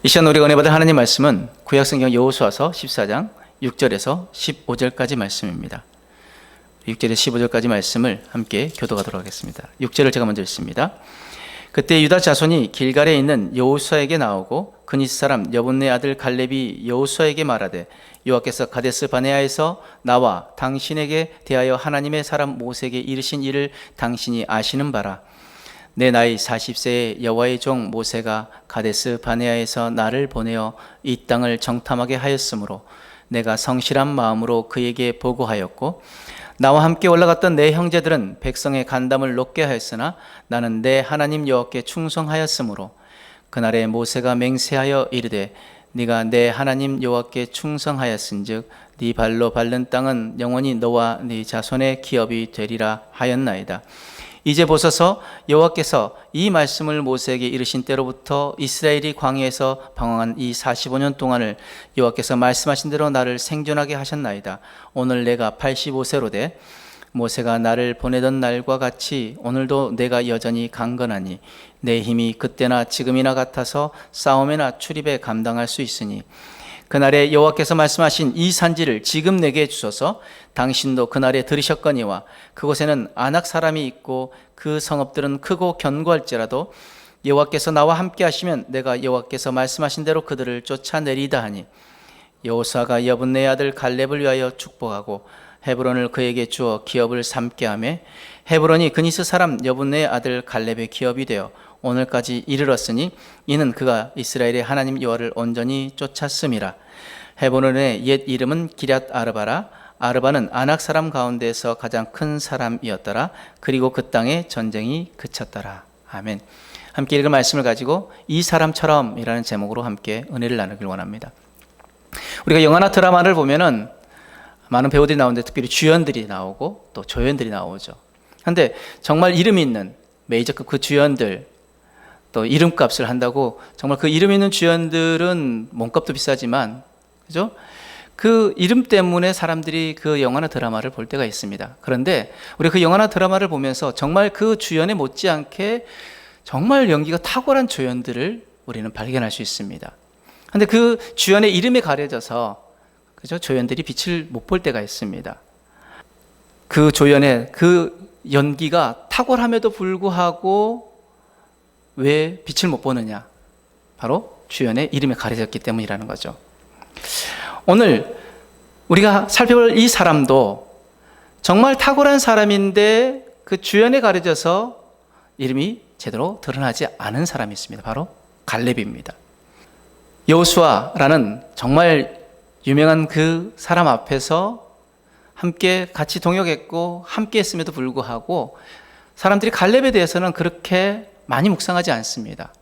이 시간 우리가 은혜 받을 하나님 말씀은 구약성경 여호수아서 14장 6절에서 15절까지 말씀입니다. 6절에서 15절까지 말씀을 함께 교독하도록 하겠습니다. 6절을 제가 먼저 읽습니다. 그때 유다 자손이 길갈에 있는 여호수아에게 나오고 그니스 사람 여분네 아들 갈렙이 여호수아에게 말하되 여호와께서 가데스 바네아에서 나와 당신에게 대하여 하나님의 사람 모세에게 이르신 일을 당신이 아시는 바라. 내 나이 40세에 여호와의 종 모세가 가데스 바네아에서 나를 보내어 이 땅을 정탐하게 하였으므로 내가 성실한 마음으로 그에게 보고하였고 나와 함께 올라갔던 내 형제들은 백성의 간담을 높게 하였으나 나는 내 하나님 여호와께 충성하였으므로 그날에 모세가 맹세하여 이르되 네가 내 하나님 여호와께 충성하였은즉 네 발로 밟는 땅은 영원히 너와 네 자손의 기업이 되리라 하였나이다. 이제 보소서 여호와께서 이 말씀을 모세에게 이르신 때로부터 이스라엘이 광야에서 방황한 이 45년 동안을 여호와께서 말씀하신 대로 나를 생존하게 하셨나이다. 오늘 내가 85세로 돼 모세가 나를 보내던 날과 같이 오늘도 내가 여전히 강건하니 내 힘이 그때나 지금이나 같아서 싸움에나 출입에 감당할 수 있으니 그날에 여호와께서 말씀하신 이 산지를 지금 내게 주소서. 당신도 그날에 들으셨거니와 그곳에는 아낙 사람이 있고 그 성읍들은 크고 견고할지라도 여호와께서 나와 함께 하시면 내가 여호와께서 말씀하신 대로 그들을 쫓아내리다 하니 여호수아가 여분네 아들 갈렙을 위하여 축복하고 헤브론을 그에게 주어 기업을 삼게 하며 헤브론이 그니스 사람 여분네 아들 갈렙의 기업이 되어 오늘까지 이르렀으니 이는 그가 이스라엘의 하나님 여호와를 온전히 쫓았음이라. 헤브론의 옛 이름은 기럇 아르바라. 아르바는 아낙 사람 가운데서 가장 큰 사람이었더라. 그리고 그 땅에 전쟁이 그쳤더라. 아멘. 함께 읽은 말씀을 가지고 이 사람처럼이라는 제목으로 함께 은혜를 나누길 원합니다. 우리가 영화나 드라마를 보면은 많은 배우들이 나오는데 특별히 주연들이 나오고 또 조연들이 나오죠. 그런데 정말 이름 있는 메이저급 그 주연들 또 이름값을 한다고 정말 그 이름 있는 주연들은 몸값도 비싸지만 그죠? 그 이름 때문에 사람들이 그 영화나 드라마를 볼 때가 있습니다. 그런데 우리 그 영화나 드라마를 보면서 정말 그 주연에 못지않게 정말 연기가 탁월한 조연들을 우리는 발견할 수 있습니다. 그런데 그 주연의 이름에 가려져서 그죠? 조연들이 빛을 못 볼 때가 있습니다. 그 조연의 그 연기가 탁월함에도 불구하고 왜 빛을 못 보느냐? 바로 주연의 이름에 가려졌기 때문이라는 거죠. 오늘 우리가 살펴볼 이 사람도 정말 탁월한 사람인데 그 주연에 가려져서 이름이 제대로 드러나지 않은 사람이 있습니다. 바로 갈렙입니다. 여호수아라는 정말 유명한 그 사람 앞에서 함께 같이 동역했고 함께 했음에도 불구하고 사람들이 갈렙에 대해서는 그렇게 많이 묵상하지 않습니다.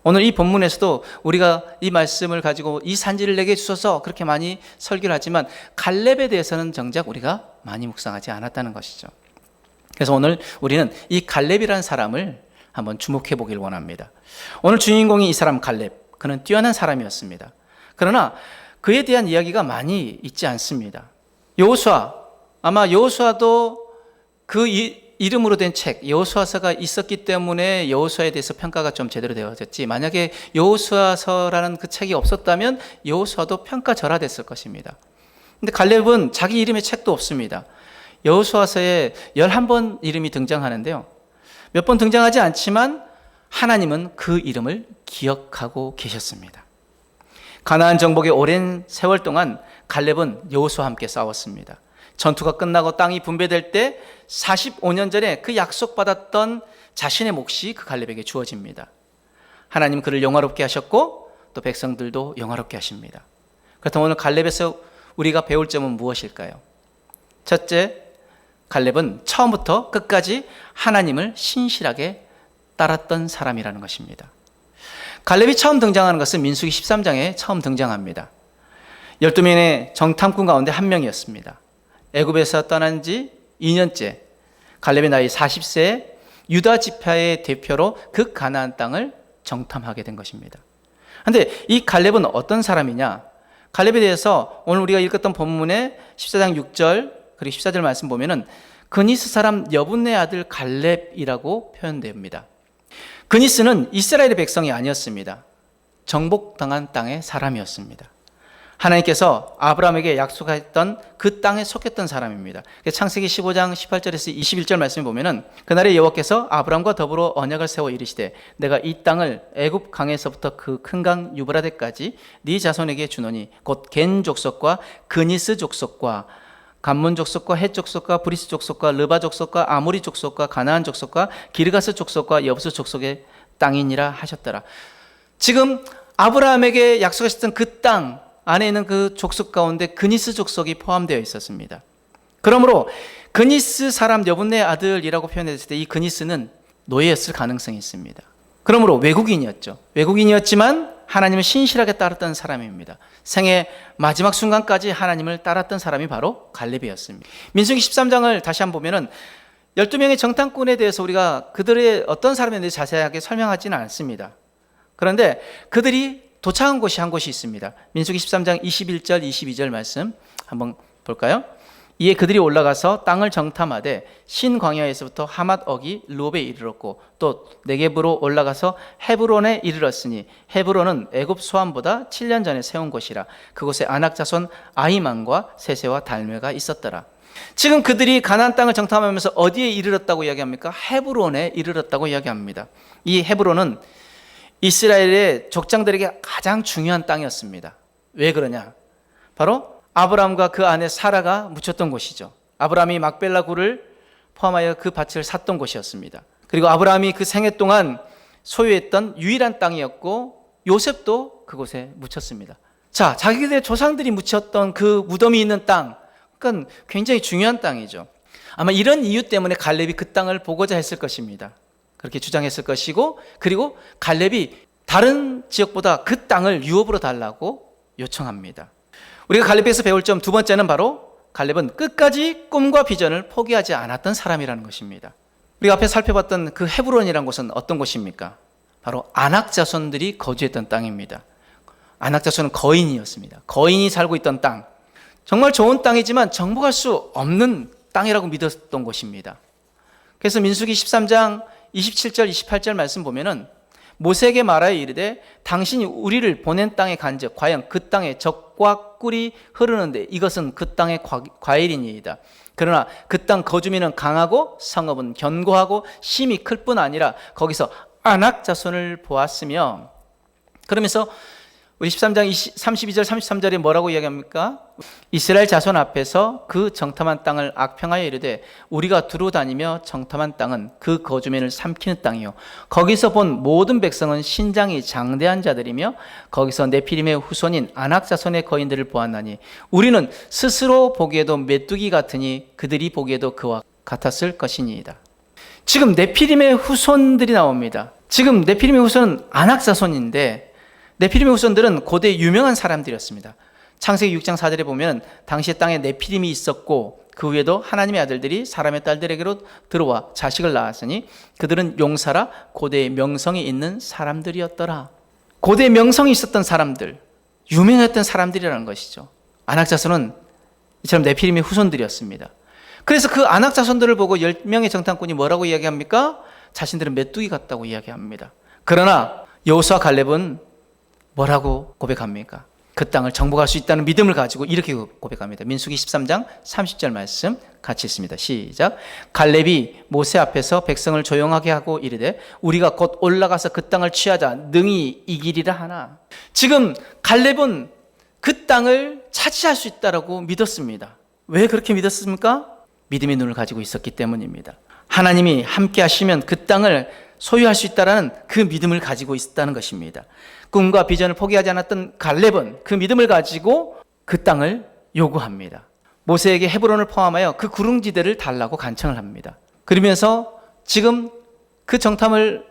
오늘 이 본문에서도 우리가 이 말씀을 가지고 이 산지를 내게 주소서 그렇게 많이 설교를 하지만 갈렙에 대해서는 정작 우리가 많이 묵상하지 않았다는 것이죠. 그래서 오늘 우리는 이 갈렙이라는 사람을 한번 주목해 보길 원합니다. 오늘 주인공이 이 사람 갈렙, 그는 뛰어난 사람이었습니다. 그러나 그에 대한 이야기가 많이 있지 않습니다. 여호수아, 아마 여호수아도 그 이름으로 된 책, 여호수아서가 있었기 때문에 여호수아에 대해서 평가가 좀 제대로 되어졌지, 만약에 여호수아서라는 그 책이 없었다면 여호수아도 평가절하됐을 것입니다. 근데 갈렙은 자기 이름의 책도 없습니다. 여호수아서에 11번 이름이 등장하는데요, 몇 번 등장하지 않지만 하나님은 그 이름을 기억하고 계셨습니다. 가나안 정복의 오랜 세월 동안 갈렙은 여호수아와 함께 싸웠습니다. 전투가 끝나고 땅이 분배될 때 45년 전에 그 약속받았던 자신의 몫이 그 갈렙에게 주어집니다. 하나님 그를 영화롭게 하셨고 또 백성들도 영화롭게 하십니다. 그렇다면 오늘 갈렙에서 우리가 배울 점은 무엇일까요? 첫째, 갈렙은 처음부터 끝까지 하나님을 신실하게 따랐던 사람이라는 것입니다. 갈렙이 처음 등장하는 것은 민수기 13장에 처음 등장합니다. 12명의 정탐꾼 가운데 한 명이었습니다. 애굽에서 떠난 지 2년째, 갈렙의 나이 40세에 유다 지파의 대표로 그 가나안 땅을 정탐하게 된 것입니다. 그런데 이 갈렙은 어떤 사람이냐? 갈렙에 대해서 오늘 우리가 읽었던 본문의 14장 6절 그리고 14절 말씀 보면은 그니스 사람 여분네 아들 갈렙이라고 표현됩니다. 그니스는 이스라엘의 백성이 아니었습니다. 정복당한 땅의 사람이었습니다. 하나님께서 아브라함에게 약속했던 그 땅에 속했던 사람입니다. 창세기 15장 18절에서 21절 말씀을 보면은 그날에 여호와께서 아브라함과 더불어 언약을 세워 이르시되 내가 이 땅을 애굽 강에서부터 그 큰 강 유브라데까지 네 자손에게 주노니 곧 겐 족속과 그니스 족속과 감문 족속과 헷 족속과 브리스 족속과 르바 족속과 아모리 족속과 가나안 족속과 기르가스 족속과 여부스 족속의 땅이니라 하셨더라. 지금 아브라함에게 약속하셨던 그 땅 안에 있는 그 족속 가운데 그니스 족속이 포함되어 있었습니다. 그러므로 그니스 사람 여분네 아들이라고 표현했을 때 이 그니스는 노예였을 가능성이 있습니다. 그러므로 외국인이었죠. 외국인이었지만 하나님을 신실하게 따랐던 사람입니다. 생애 마지막 순간까지 하나님을 따랐던 사람이 바로 갈렙이었습니다. 민수기 13장을 다시 한번 보면은 12명의 정탐꾼에 대해서 우리가 그들의 어떤 사람에 대해 자세하게 설명하지는 않습니다. 그런데 그들이 도착한 곳이 한 곳이 있습니다. 민수기 13장 21절 22절 말씀 한번 볼까요? 이에 그들이 올라가서 땅을 정탐하되 신광야에서부터 하맛 어기 르홉에 이르렀고 또 네겝으로 올라가서 헤브론에 이르렀으니 헤브론은 애굽 소함보다 7년 전에 세운 곳이라 그곳에 아낙 자손 아히만과 세세와 달메가 있었더라. 지금 그들이 가나안 땅을 정탐하면서 어디에 이르렀다고 이야기합니까? 헤브론에 이르렀다고 이야기합니다. 이 헤브론은 이스라엘의 족장들에게 가장 중요한 땅이었습니다. 왜 그러냐? 바로 아브라함과 그 아내 사라가 묻혔던 곳이죠. 아브라함이 막벨라 굴을 포함하여 그 밭을 샀던 곳이었습니다. 그리고 아브라함이 그 생애 동안 소유했던 유일한 땅이었고 요셉도 그곳에 묻혔습니다. 자, 자기들의 조상들이 묻혔던 그 무덤이 있는 땅, 그러니까 굉장히 중요한 땅이죠. 아마 이런 이유 때문에 갈렙이 그 땅을 보고자 했을 것입니다. 그렇게 주장했을 것이고, 그리고 갈렙이 다른 지역보다 그 땅을 유업으로 달라고 요청합니다. 우리가 갈렙에서 배울 점 두 번째는 바로 갈렙은 끝까지 꿈과 비전을 포기하지 않았던 사람이라는 것입니다. 우리가 앞에 살펴봤던 그 헤브론이라는 곳은 어떤 곳입니까? 바로 아낙 자손들이 거주했던 땅입니다. 아낙 자손은 거인이었습니다. 거인이 살고 있던 땅, 정말 좋은 땅이지만 정복할 수 없는 땅이라고 믿었던 곳입니다. 그래서 민수기 13장 27절 28절 말씀 보면은 모세에게 말하여 이르되 당신이 우리를 보낸 땅에 간즉 과연 그 땅에 젖과 꿀이 흐르는데 이것은 그 땅의 과일이니이다. 그러나 그 땅 거주민은 강하고 성읍은 견고하고 심이 클 뿐 아니라 거기서 아낙 자손을 보았으며, 그러면서 우리 13장 32절 33절에 뭐라고 이야기합니까? 이스라엘 자손 앞에서 그 정탐한 땅을 악평하여 이르되 우리가 두루 다니며 정탐한 땅은 그 거주민을 삼키는 땅이요 거기서 본 모든 백성은 신장이 장대한 자들이며 거기서 네피림의 후손인 아낙 자손의 거인들을 보았나니 우리는 스스로 보기에도 메뚜기 같으니 그들이 보기에도 그와 같았을 것이니이다. 지금 네피림의 후손들이 나옵니다. 지금 네피림의 후손은 아낙 자손인데 네피림의 후손들은 고대 유명한 사람들이었습니다. 창세기 6장 4절에 보면 당시의 땅에 네피림이 있었고 그 후에도 하나님의 아들들이 사람의 딸들에게로 들어와 자식을 낳았으니 그들은 용사라 고대의 명성이 있는 사람들이었더라. 고대의 명성이 있었던 사람들, 유명했던 사람들이라는 것이죠. 아낙 자손은 이처럼 네피림의 후손들이었습니다. 그래서 그 아낙 자손들을 보고 10명의 정탐꾼이 뭐라고 이야기합니까? 자신들은 메뚜기 같다고 이야기합니다. 그러나 여호수아 갈렙은 뭐라고 고백합니까? 그 땅을 정복할 수 있다는 믿음을 가지고 이렇게 고백합니다. 민수기 13장 30절 말씀 같이 있습니다. 시작. 갈렙이 모세 앞에서 백성을 조용하게 하고 이르되 우리가 곧 올라가서 그 땅을 취하자 능히 이기리라 하나. 지금 갈렙은 그 땅을 차지할 수 있다라고 믿었습니다. 왜 그렇게 믿었습니까? 믿음의 눈을 가지고 있었기 때문입니다. 하나님이 함께 하시면 그 땅을 소유할 수 있다는 그 믿음을 가지고 있었다는 것입니다. 꿈과 비전을 포기하지 않았던 갈렙은 그 믿음을 가지고 그 땅을 요구합니다. 모세에게 헤브론을 포함하여 그 구릉지대를 달라고 간청을 합니다. 그러면서 지금 그 정탐을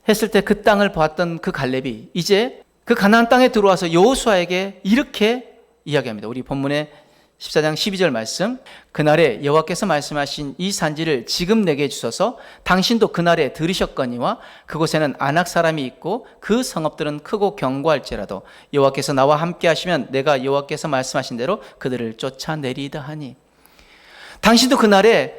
했을 때 그 땅을 보았던 그 갈렙이 이제 그 가나안 땅에 들어와서 여호수아에게 이렇게 이야기합니다. 우리 본문의 14장 12절 말씀. 그날에 여호와께서 말씀하신 이 산지를 지금 내게 주소서. 당신도 그날에 들으셨거니와 그곳에는 아낙 사람이 있고 그 성읍들은 크고 견고할지라도 여호와께서 나와 함께 하시면 내가 여호와께서 말씀하신 대로 그들을 쫓아내리이다 하니. 당신도 그날에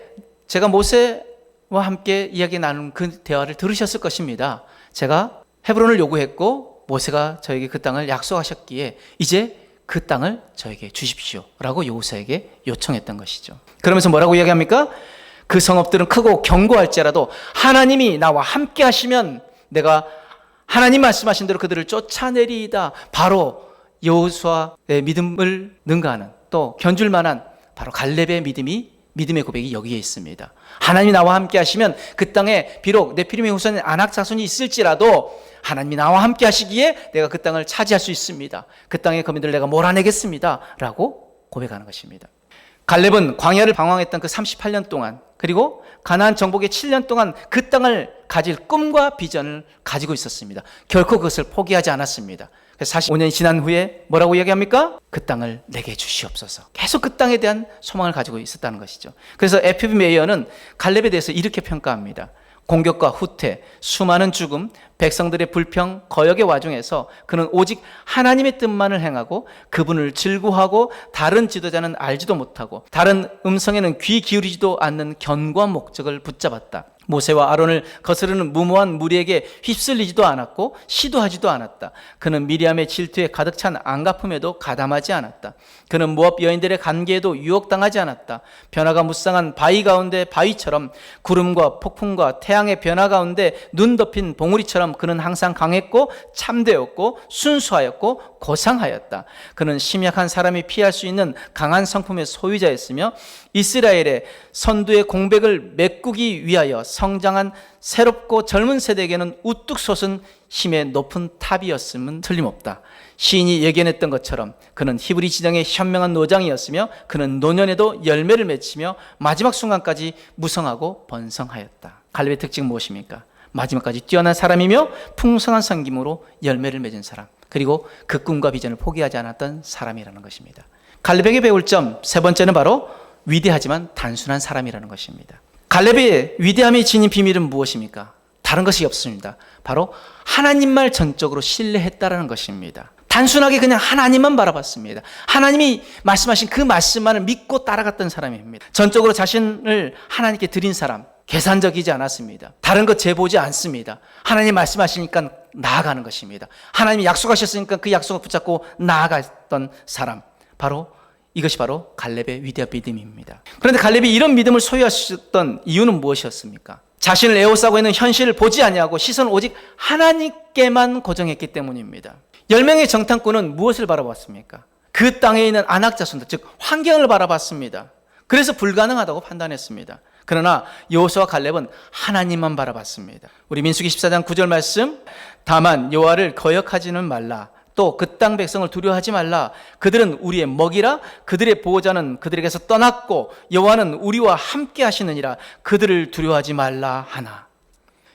제가 모세와 함께 이야기 나눈 그 대화를 들으셨을 것입니다. 제가 헤브론을 요구했고 모세가 저에게 그 땅을 약속하셨기에 이제 그 땅을 저에게 주십시오 라고 여호수아에게 요청했던 것이죠. 그러면서 뭐라고 이야기합니까? 그 성읍들은 크고 견고할지라도 하나님이 나와 함께 하시면 내가 하나님 말씀하신 대로 그들을 쫓아내리이다. 바로 여호수아의 믿음을 능가하는, 또 견줄 만한 바로 갈렙의 믿음의 고백이 여기에 있습니다. 하나님이 나와 함께 하시면 그 땅에 비록 네피림의 후손인 아낙 자손이 있을지라도 하나님이 나와 함께 하시기에 내가 그 땅을 차지할 수 있습니다. 그 땅의 거민들을 내가 몰아내겠습니다 라고 고백하는 것입니다. 갈렙은 광야를 방황했던 그 38년 동안, 그리고 가나안 정복의 7년 동안 그 땅을 가질 꿈과 비전을 가지고 있었습니다. 결코 그것을 포기하지 않았습니다. 그래서 45년이 지난 후에 뭐라고 이야기합니까? 그 땅을 내게 주시옵소서. 계속 그 땅에 대한 소망을 가지고 있었다는 것이죠. 그래서 에피비 메이어는 갈렙에 대해서 이렇게 평가합니다. 공격과 후퇴, 수많은 죽음, 백성들의 불평, 거역의 와중에서 그는 오직 하나님의 뜻만을 행하고 그분을 즐거워하고 다른 지도자는 알지도 못하고 다른 음성에는 귀 기울이지도 않는 견고한 목적을 붙잡았다. 모세와 아론을 거스르는 무모한 무리에게 휩쓸리지도 않았고 시도하지도 않았다. 그는 미리암의 질투에 가득 찬 안갚음에도 가담하지 않았다. 그는 모압 여인들의 관계에도 유혹당하지 않았다. 변화가 무쌍한 바위 가운데 바위처럼, 구름과 폭풍과 태양의 변화 가운데 눈 덮인 봉우리처럼 그는 항상 강했고 참되었고 순수하였고 고상하였다. 그는 심약한 사람이 피할 수 있는 강한 성품의 소유자였으며 이스라엘의 선두의 공백을 메꾸기 위하여 성장한 새롭고 젊은 세대에게는 우뚝 솟은 힘의 높은 탑이었음은 틀림없다. 시인이 예견했던 것처럼 그는 히브리 지정의 현명한 노장이었으며 그는 노년에도 열매를 맺히며 마지막 순간까지 무성하고 번성하였다. 갈렙의 특징은 무엇입니까? 마지막까지 뛰어난 사람이며 풍성한 섬김으로 열매를 맺은 사람, 그리고 그 꿈과 비전을 포기하지 않았던 사람이라는 것입니다. 갈렙에게 배울 점 세 번째는 바로 위대하지만 단순한 사람이라는 것입니다. 갈렙의 위대함이 지닌 비밀은 무엇입니까? 다른 것이 없습니다. 바로 하나님만 전적으로 신뢰했다라는 것입니다. 단순하게 그냥 하나님만 바라봤습니다. 하나님이 말씀하신 그 말씀만을 믿고 따라갔던 사람입니다. 전적으로 자신을 하나님께 드린 사람, 계산적이지 않았습니다. 다른 것 재보지 않습니다. 하나님 말씀하시니까 나아가는 것입니다. 하나님이 약속하셨으니까 그 약속을 붙잡고 나아갔던 사람, 이것이 바로 갈렙의 위대한 믿음입니다. 그런데 갈렙이 이런 믿음을 소유하셨던 이유는 무엇이었습니까? 자신을 에워싸고 있는 현실을 보지 아니하고 시선을 오직 하나님께만 고정했기 때문입니다. 10명의 정탐꾼은 무엇을 바라봤습니까? 그 땅에 있는 아낙 자손들, 즉 환경을 바라봤습니다. 그래서 불가능하다고 판단했습니다. 그러나 여호수아와 갈렙은 하나님만 바라봤습니다. 우리 민수기 14장 9절 말씀, 다만 여호와를 거역하지는 말라. 또 그 땅 백성을 두려워하지 말라. 그들은 우리의 먹이라. 그들의 보호자는 그들에게서 떠났고 여호와는 우리와 함께 하시느니라. 그들을 두려워하지 말라 하나.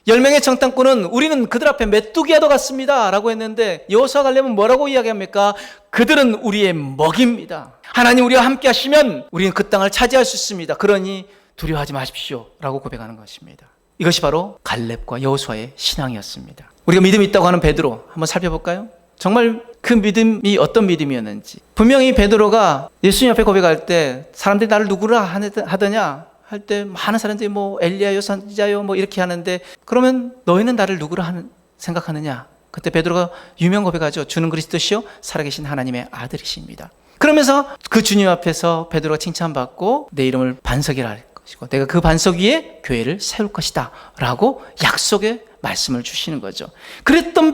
10명의 정탐꾼은 우리는 그들 앞에 메뚜기와도 같습니다 라고 했는데 여호수아 갈렙은 뭐라고 이야기합니까? 그들은 우리의 먹입니다. 하나님 우리와 함께 하시면 우리는 그 땅을 차지할 수 있습니다. 그러니 두려워하지 마십시오 라고 고백하는 것입니다. 이것이 바로 갈렙과 여호수아의 신앙이었습니다. 우리가 믿음이 있다고 하는 베드로 한번 살펴볼까요? 정말 그 믿음이 어떤 믿음이었는지. 분명히 베드로가 예수님 앞에 고백할 때 사람들이 나를 누구라 하더냐 할 때 많은 사람들이 엘리야요 선지자요 이렇게 하는데, 그러면 너희는 나를 누구라 생각하느냐? 그때 베드로가 유명 고백하죠. 주는 그리스도시요 살아계신 하나님의 아들이십니다. 그러면서 그 주님 앞에서 베드로가 칭찬받고 내 이름을 반석이라 할 것이고 내가 그 반석 위에 교회를 세울 것이다 라고 약속의 말씀을 주시는 거죠. 그랬던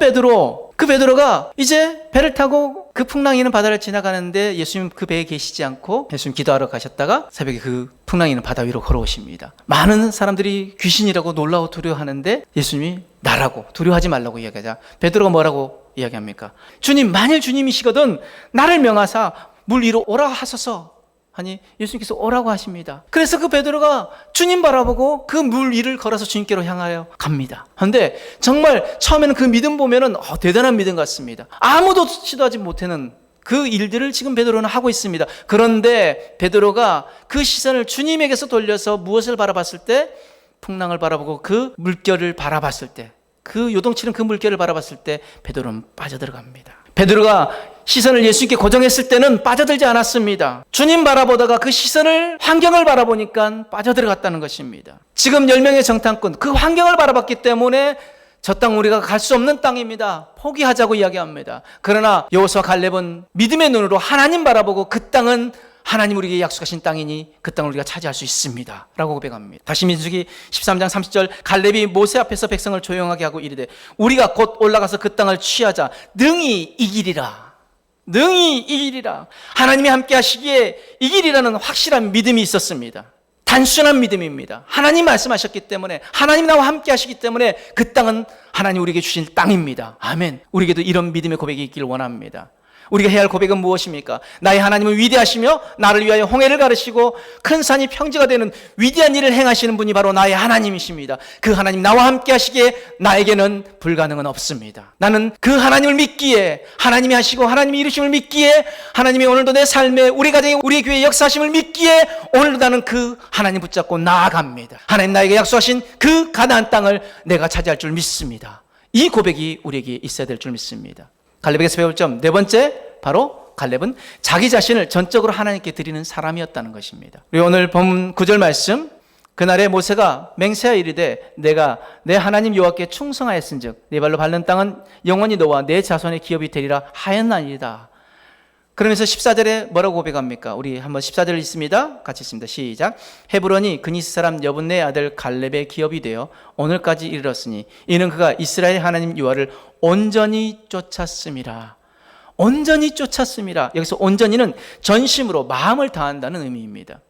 그 베드로가 이제 배를 타고 그 풍랑 있는 바다를 지나가는데 예수님 그 배에 계시지 않고 예수님 기도하러 가셨다가 새벽에 그 풍랑 있는 바다 위로 걸어오십니다. 많은 사람들이 귀신이라고 놀라워 두려워하는데 예수님이 나라고 두려워하지 말라고 이야기하자 베드로가 뭐라고 이야기합니까? 주님, 만일 주님이시거든 나를 명하사 물 위로 오라 하소서 하니 예수님께서 오라고 하십니다. 그래서 그 베드로가 주님 바라보고 그 물 위를 걸어서 주님께로 향하여 갑니다. 그런데 정말 처음에는 그 믿음 보면은 대단한 믿음 같습니다. 아무도 시도하지 못하는 그 일들을 지금 베드로는 하고 있습니다. 그런데 베드로가 그 시선을 주님에게서 돌려서 무엇을 바라봤을 때, 풍랑을 바라보고 그 물결을 바라봤을 때, 그 요동치는 그 물결을 바라봤을 때 베드로는 빠져들어갑니다. 베드로가 시선을 예수님께 고정했을 때는 빠져들지 않았습니다. 주님 바라보다가 그 시선을 환경을 바라보니까 빠져들어갔다는 것입니다. 지금 10명의 정탐꾼 그 환경을 바라봤기 때문에 저 땅 우리가 갈 수 없는 땅입니다. 포기하자고 이야기합니다. 그러나 여호수아 갈렙은 믿음의 눈으로 하나님 바라보고 그 땅은 하나님 우리에게 약속하신 땅이니 그 땅을 우리가 차지할 수 있습니다 라고 고백합니다. 다시 민수기 13장 30절 갈렙이 모세 앞에서 백성을 조용하게 하고 이르되 우리가 곧 올라가서 그 땅을 취하자 능히 이기리라. 능히 이기리라. 하나님이 함께 하시기에 이기리라는 확실한 믿음이 있었습니다. 단순한 믿음입니다. 하나님 말씀하셨기 때문에, 하나님 나와 함께 하시기 때문에 그 땅은 하나님 우리에게 주신 땅입니다. 아멘. 우리에게도 이런 믿음의 고백이 있기를 원합니다. 우리가 해야 할 고백은 무엇입니까? 나의 하나님은 위대하시며 나를 위하여 홍해를 가르시고 큰 산이 평지가 되는 위대한 일을 행하시는 분이 바로 나의 하나님이십니다. 그 하나님 나와 함께 하시기에 나에게는 불가능은 없습니다. 나는 그 하나님을 믿기에, 하나님이 하시고 하나님이 이루심을 믿기에, 하나님이 오늘도 내 삶에, 우리 가정에, 우리 교회에 역사하심을 믿기에 오늘도 나는 그 하나님 붙잡고 나아갑니다. 하나님 나에게 약속하신 그 가나안 땅을 내가 차지할 줄 믿습니다. 이 고백이 우리에게 있어야 될 줄 믿습니다. 갈렙에게서 배울 점 네 번째, 바로 갈렙은 자기 자신을 전적으로 하나님께 드리는 사람이었다는 것입니다. 우리 오늘 본 9절 말씀, 그날에 모세가 맹세하여 이르되 내가 내 하나님 여호와께 충성하였은즉 네 발로 밟는 땅은 영원히 너와 내 자손의 기업이 되리라 하였나이다. 그러면서 14절에 뭐라고 고백합니까? 우리 한번 14절 있습니다. 같이 있습니다. 시작. 헤브론이 그니스 사람 여분네 아들 갈렙의 기업이 되어 오늘까지 이르렀으니 이는 그가 이스라엘 하나님 여호와를 온전히 쫓았음이라. 온전히 쫓았음이라. 여기서 온전히는 전심으로 마음을 다한다는 의미입니다.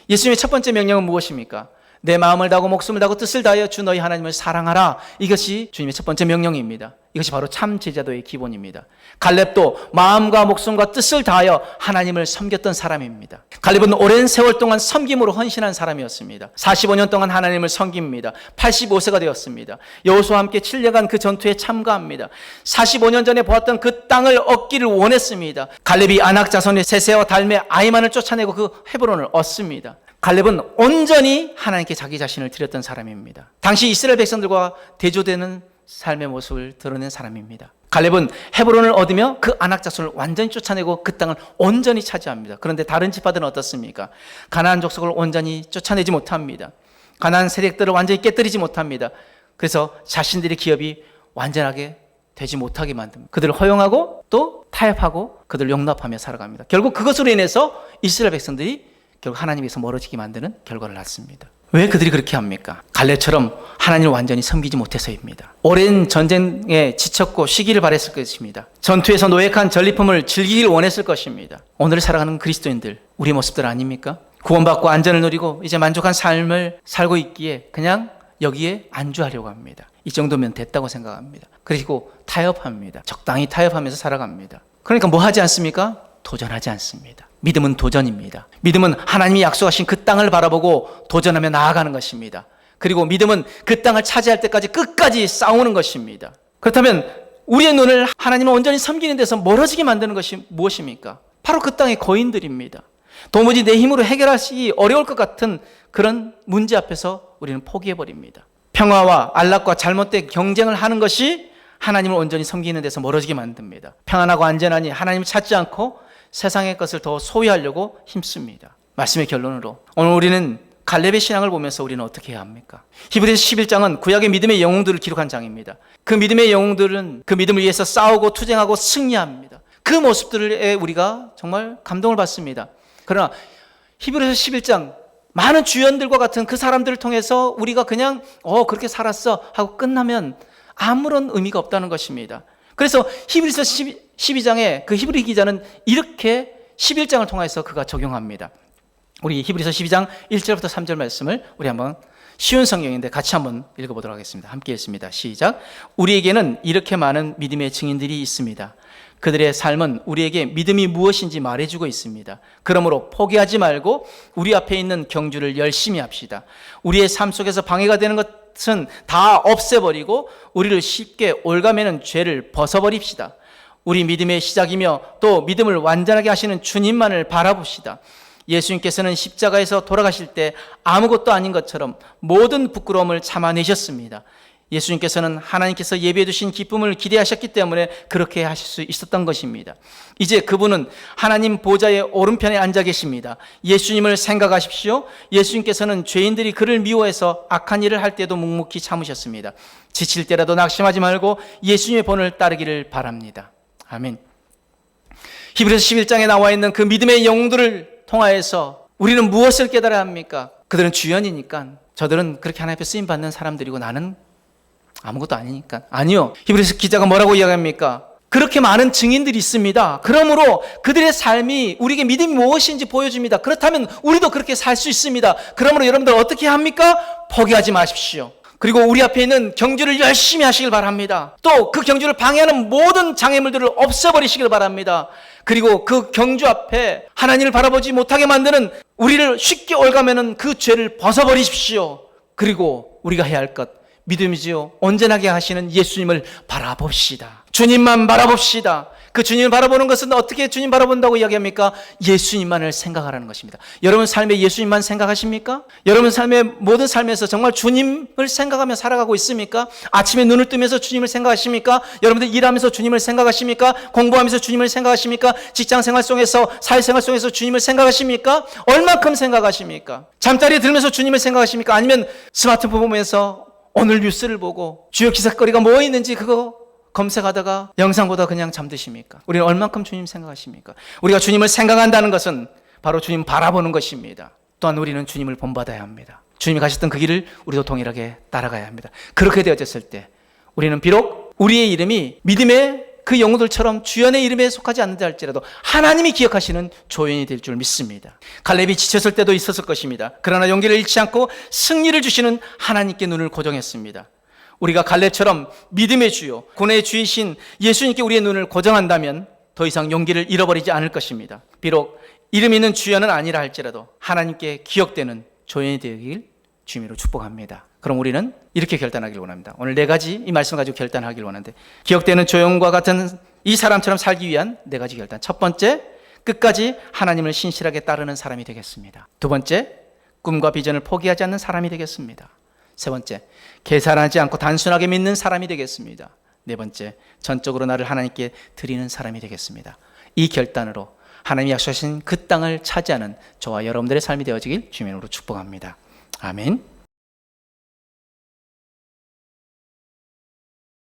예수님의 첫 번째 명령은 무엇입니까? 내 마음을 다하고 목숨을 다하고 뜻을 다하여 주 너희 하나님을 사랑하라. 이것이 주님의 첫 번째 명령입니다. 이것이 바로 참 제자도의 기본입니다. 갈렙도 마음과 목숨과 뜻을 다하여 하나님을 섬겼던 사람입니다. 갈렙은 오랜 세월 동안 섬김으로 헌신한 사람이었습니다. 45년 동안 하나님을 섬깁니다. 85세가 되었습니다. 여호수아와 함께 7년간 그 전투에 참가합니다. 45년 전에 보았던 그 땅을 얻기를 원했습니다. 갈렙이 아낙 자손의 세세와 달메 아이만을 쫓아내고 그 헤브론을 얻습니다. 갈렙은 온전히 하나님께 자기 자신을 드렸던 사람입니다. 당시 이스라엘 백성들과 대조되는 삶의 모습을 드러낸 사람입니다. 갈렙은 헤브론을 얻으며 그 아낙 자손을 완전히 쫓아내고 그 땅을 온전히 차지합니다. 그런데 다른 지파들은 어떻습니까? 가나안 족속을 온전히 쫓아내지 못합니다. 가나안 세력들을 완전히 깨뜨리지 못합니다. 그래서 자신들의 기업이 완전하게 되지 못하게 만듭니다. 그들을 허용하고 또 타협하고 그들을 용납하며 살아갑니다. 결국 그것으로 인해서 이스라엘 백성들이 결국 하나님에서 멀어지게 만드는 결과를 낳습니다. 왜 그들이 그렇게 합니까? 갈렙처럼 하나님을 완전히 섬기지 못해서입니다. 오랜 전쟁에 지쳤고 쉬기를 바랬을 것입니다. 전투에서 노획한 전리품을 즐기길 원했을 것입니다. 오늘 살아가는 그리스도인들, 우리 모습들 아닙니까? 구원받고 안전을 누리고 이제 만족한 삶을 살고 있기에 그냥 여기에 안주하려고 합니다. 이 정도면 됐다고 생각합니다. 그리고 타협합니다. 적당히 타협하면서 살아갑니다. 그러니까 뭐 하지 않습니까? 도전하지 않습니다. 믿음은 도전입니다. 믿음은 하나님이 약속하신 그 땅을 바라보고 도전하며 나아가는 것입니다. 그리고 믿음은 그 땅을 차지할 때까지 끝까지 싸우는 것입니다. 그렇다면 우리의 눈을 하나님을 온전히 섬기는 데서 멀어지게 만드는 것이 무엇입니까? 바로 그 땅의 거인들입니다. 도무지 내 힘으로 해결하시기 어려울 것 같은 그런 문제 앞에서 우리는 포기해버립니다. 평화와 안락과 잘못된 경쟁을 하는 것이 하나님을 온전히 섬기는 데서 멀어지게 만듭니다. 평안하고 안전하니 하나님을 찾지 않고 세상의 것을 더 소유하려고 힘씁니다. 말씀의 결론으로 오늘 우리는 갈렙의 신앙을 보면서 우리는 어떻게 해야 합니까? 히브리서 11장은 구약의 믿음의 영웅들을 기록한 장입니다. 그 믿음의 영웅들은 그 믿음을 위해서 싸우고 투쟁하고 승리합니다. 그 모습들에 우리가 정말 감동을 받습니다. 그러나 히브리서 11장 많은 주연들과 같은 그 사람들을 통해서 우리가 그냥 그렇게 살았어 하고 끝나면 아무런 의미가 없다는 것입니다. 그래서 히브리서 12장에 그 히브리 기자는 이렇게 11장을 통해서 그가 적용합니다. 우리 히브리서 12장 1절부터 3절 말씀을 우리 한번 쉬운 성경인데 같이 한번 읽어보도록 하겠습니다. 함께 읽습니다. 시작. 우리에게는 이렇게 많은 믿음의 증인들이 있습니다. 그들의 삶은 우리에게 믿음이 무엇인지 말해주고 있습니다. 그러므로 포기하지 말고 우리 앞에 있는 경주를 열심히 합시다. 우리의 삶 속에서 방해가 되는 것은 다 없애버리고 우리를 쉽게 올가매는 죄를 벗어버립시다. 우리 믿음의 시작이며 또 믿음을 완전하게 하시는 주님만을 바라봅시다. 예수님께서는 십자가에서 돌아가실 때 아무것도 아닌 것처럼 모든 부끄러움을 참아내셨습니다. 예수님께서는 하나님께서 예비해 두신 기쁨을 기대하셨기 때문에 그렇게 하실 수 있었던 것입니다. 이제 그분은 하나님 보좌의 오른편에 앉아 계십니다. 예수님을 생각하십시오. 예수님께서는 죄인들이 그를 미워해서 악한 일을 할 때도 묵묵히 참으셨습니다. 지칠 때라도 낙심하지 말고 예수님의 본을 따르기를 바랍니다. 아멘. 히브리서 11장에 나와 있는 그 믿음의 영웅들을 통하여서 우리는 무엇을 깨달아야 합니까? 그들은 주연이니까, 저들은 그렇게 하나님 앞에 쓰임받는 사람들이고 나는 아무것도 아니니까. 아니요. 히브리서 기자가 뭐라고 이야기합니까? 그렇게 많은 증인들이 있습니다. 그러므로 그들의 삶이 우리에게 믿음이 무엇인지 보여줍니다. 그렇다면 우리도 그렇게 살 수 있습니다. 그러므로 여러분들 어떻게 합니까? 포기하지 마십시오. 그리고 우리 앞에 있는 경주를 열심히 하시길 바랍니다. 또 그 경주를 방해하는 모든 장애물들을 없애버리시길 바랍니다. 그리고 그 경주 앞에 하나님을 바라보지 못하게 만드는 우리를 쉽게 올가매는 그 죄를 벗어버리십시오. 그리고 우리가 해야 할 것, 믿음이지요. 온전하게 하시는 예수님을 바라봅시다. 주님만 바라봅시다. 그 주님을 바라보는 것은 어떻게 주님 바라본다고 이야기합니까? 예수님만을 생각하라는 것입니다. 여러분 삶에 예수님만 생각하십니까? 여러분 삶의 모든 삶에서 정말 주님을 생각하며 살아가고 있습니까? 아침에 눈을 뜨면서 주님을 생각하십니까? 여러분들 일하면서 주님을 생각하십니까? 공부하면서 주님을 생각하십니까? 직장생활 속에서, 사회생활 속에서 주님을 생각하십니까? 얼만큼 생각하십니까? 잠자리에 들면서 주님을 생각하십니까? 아니면 스마트폰 보면서 오늘 뉴스를 보고 주요 기사거리가 뭐 있는지 그거 검색하다가 영상 보다 그냥 잠드십니까? 우리는 얼만큼 주님 생각하십니까? 우리가 주님을 생각한다는 것은 바로 주님 바라보는 것입니다. 또한 우리는 주님을 본받아야 합니다. 주님이 가셨던 그 길을 우리도 동일하게 따라가야 합니다. 그렇게 되어졌을 때 우리는 비록 우리의 이름이 믿음의 그 영웅들처럼 주연의 이름에 속하지 않는다 할지라도 하나님이 기억하시는 조연이 될 줄 믿습니다. 갈렙이 지쳤을 때도 있었을 것입니다. 그러나 용기를 잃지 않고 승리를 주시는 하나님께 눈을 고정했습니다. 우리가 갈렙처럼 믿음의 주요, 구원의 주이신 예수님께 우리의 눈을 고정한다면 더 이상 용기를 잃어버리지 않을 것입니다. 비록 이름 있는 주연은 아니라 할지라도 하나님께 기억되는 조연이 되길 주님으로 축복합니다. 그럼 우리는 이렇게 결단하길 원합니다. 오늘 4가지 이 말씀 가지고 결단하길 원하는데, 기억되는 조연과 같은 이 사람처럼 살기 위한 4가지 결단. 첫 번째, 끝까지 하나님을 신실하게 따르는 사람이 되겠습니다. 두 번째, 꿈과 비전을 포기하지 않는 사람이 되겠습니다. 세 번째, 계산하지 않고 단순하게 믿는 사람이 되겠습니다. 네 번째, 전적으로 나를 하나님께 드리는 사람이 되겠습니다. 이 결단으로 하나님이 약속하신 그 땅을 차지하는 저와 여러분들의 삶이 되어지길 주님으로 축복합니다. 아멘.